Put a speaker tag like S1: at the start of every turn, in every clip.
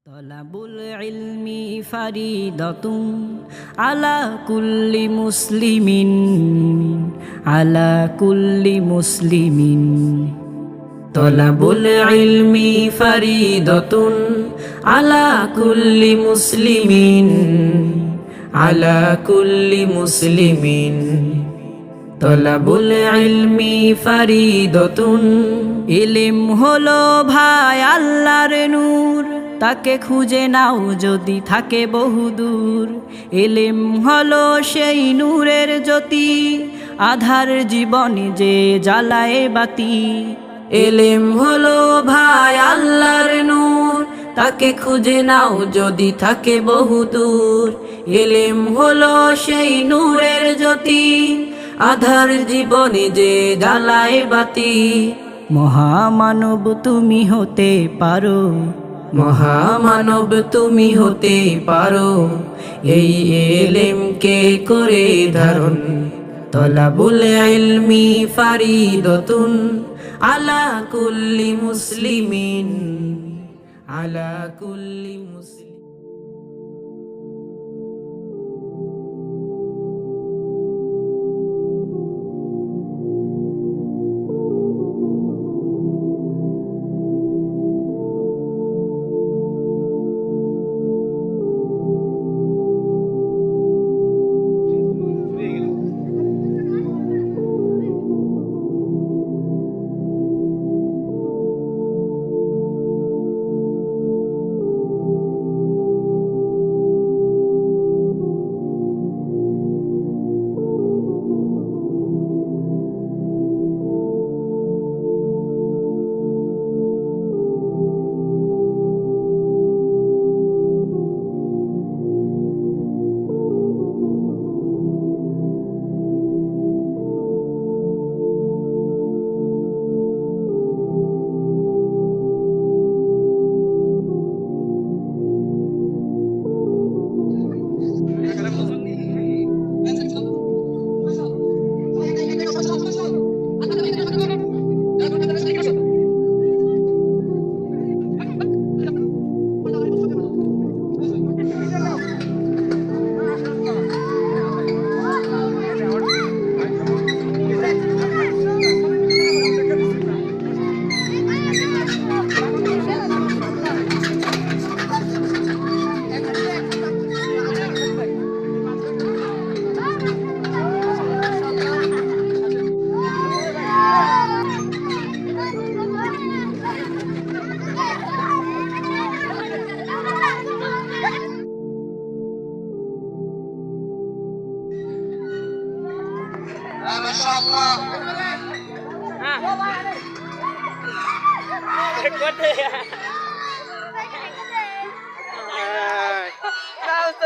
S1: তলাবুল ইলমি ফারিদাতুন আলা কুল্লি মুসলিমিন আলা কুল্লি মুসলিমিন। তলাবুল ইলমি ফারিদাতুন আলা কুল্লি মুসলিমিন আলা কুল্লি মুসলিমিন। তলাবুল ইলমি ফারিদাতুন, ইলম হলো ভাই আল্লাহর নূর, তাকে খুঁজে নাও যদি থাকে বহুদূর। ইলম হলো সেই নূরের জ্যোতি, আধার জীবনে যে জ্বালায় বাতি। ইলম হলো ভাই আল্লাহর নূর, তাকে খুঁজে নাও যদি থাকে বহুদূর। ইলম হলো সেই নূরের জ্যোতি, আধার জীবনে যে জ্বালায় বাতি। মহামানব তুমি হতে পারো, মহামানব তুমি হতে পারো, এই ইলমকে করে ধারণ। তলাবুল ইলমি ফারিদাতুন আলা কুল্লি মুসলিমিন আলা কুল্লি মুসলিমিন।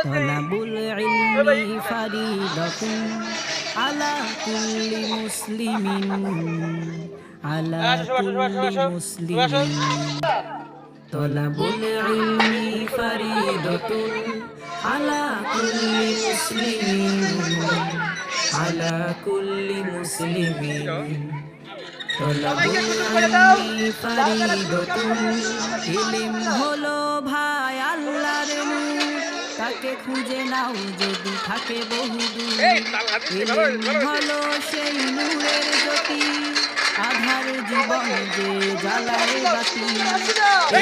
S1: তলাবুল ইলমি ফারিদাতুন আলা কুল্লি মুসলিমিন আলা কুল্লি মুসলিমিন। তলাবুল ইলমি ফারিদাতুন আলা কুল্লি মুসলিমিন আলা কুল্লি মুসলিমিন। তলাবুল ইলমি ফারিদাতুন, ইলম হলো ভাই আল্লাহর নূর, তাকে খুঁজে নাও যদি থাকে বহুদূর। ইলম হলো সেই নূরের জ্যোতি, আধার জীবনে যে জ্বালায় বাতি।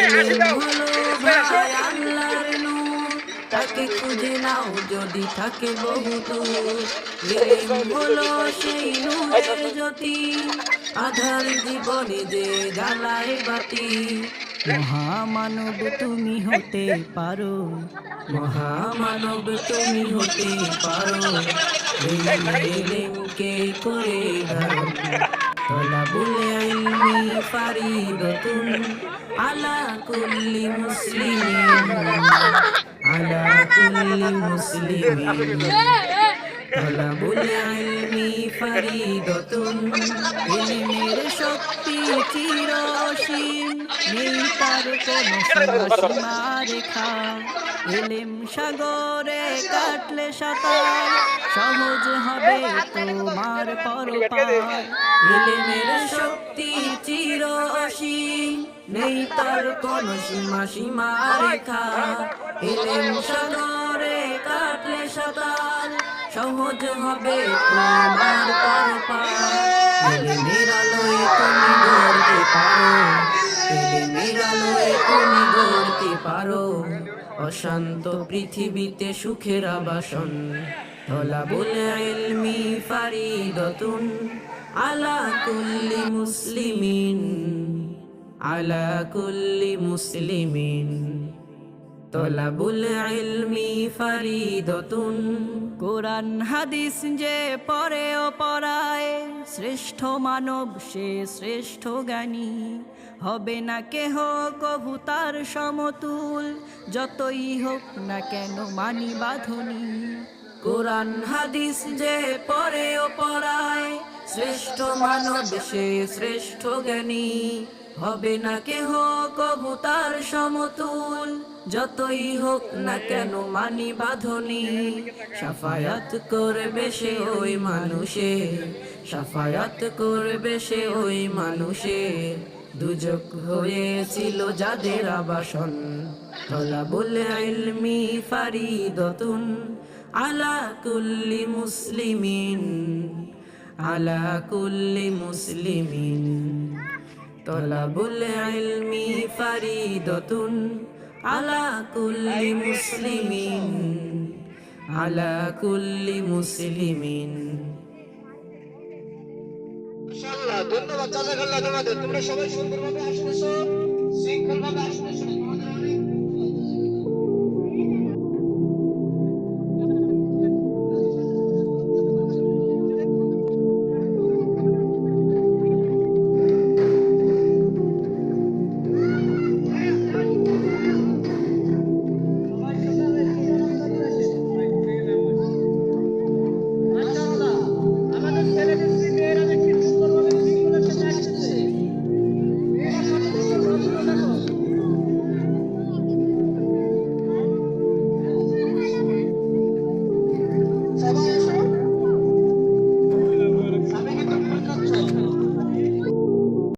S1: ইলম হলো ভাই আল্লাহর নূর, তাকে খুঁজে নাও যদি থাকে বহুদূর। ইলম হলো সেই নূরের জ্যোতি, আধার জীবনে যে জ্বালায় বাতি। মহামানব তুমি হতে পারো, মহামানব তুমি হতে পারো, এই ইলমকে করে ধারণ। তলাবুল ইলমি ফারিদাতুন আলা কুল্লি মুসলিমিন আলা কুল্লি মুসলিমিন। তলাবুল ইলমি ফারিদাতুন, ইলমের শক্তি চিরসীম, নেই তার কোনো সীমা রেখা। ইলম সাগরে কাটলে সাঁতার, সহজ হবে তোমার পরপার। ইলমের শক্তি চিরসীম, নেই তার কোনো সীমা সীমা রেখা। ইলম সাগরে কাটলে সাঁতার, সহজ হবে তোমার পারাপার। ইলমের আলোয় তুমি গড়তে পারো, ইলমের আলোয় তুমি গড়তে পারো অশান্ত পৃথিবীতে সুখের আবাসন। তলাবুল ইলমি ফারিদাতুন আলা কুল্লি মুসলিমিন, আলা কুল্লি মুসলিমিন। তলাবুল ইলমি ফারিদাতুন।
S2: কোরআন হাদিস যে পড়ে ও পড়ায়, শ্রেষ্ঠ মানব সে শ্রেষ্ঠ জ্ঞানী। হবে না কেহ কভু তার সমতুল, যতই হোক না কেন মানি বাঁধনি।
S1: কোরআন হাদিস যে পড়ে ও পড়ায়, শ্রেষ্ঠ মানব সে শ্রেষ্ঠ জ্ঞানী। হবে না কেহ কভু তার সমতুল, যতই হোক না কেন মানি বাঁধনি। শাফায়াত করবে সে ওই মানুষে, শাফায়াত করবে সে ওই মানুষে, দুজক হয়েছিল যাদের আবাসন। তলাবুল ইলমি ফারিদাতুন আলা কুল্লি মুসলিমিন, আলা কুল্লি মুসলিমিন। তলাবুল ইলমি ফারিদাতুন আলা কুল্লি মুসলিমিন, আলা কুল্লি মুসলিমিন।
S3: মাশাআল্লাহ, ধন্যবাদ। জাযাকাল্লাহ তোমাদের। তোমরা সবাই সুন্দরভাবে আসতেছো, শৃঙ্খলভাবে আসতেছো।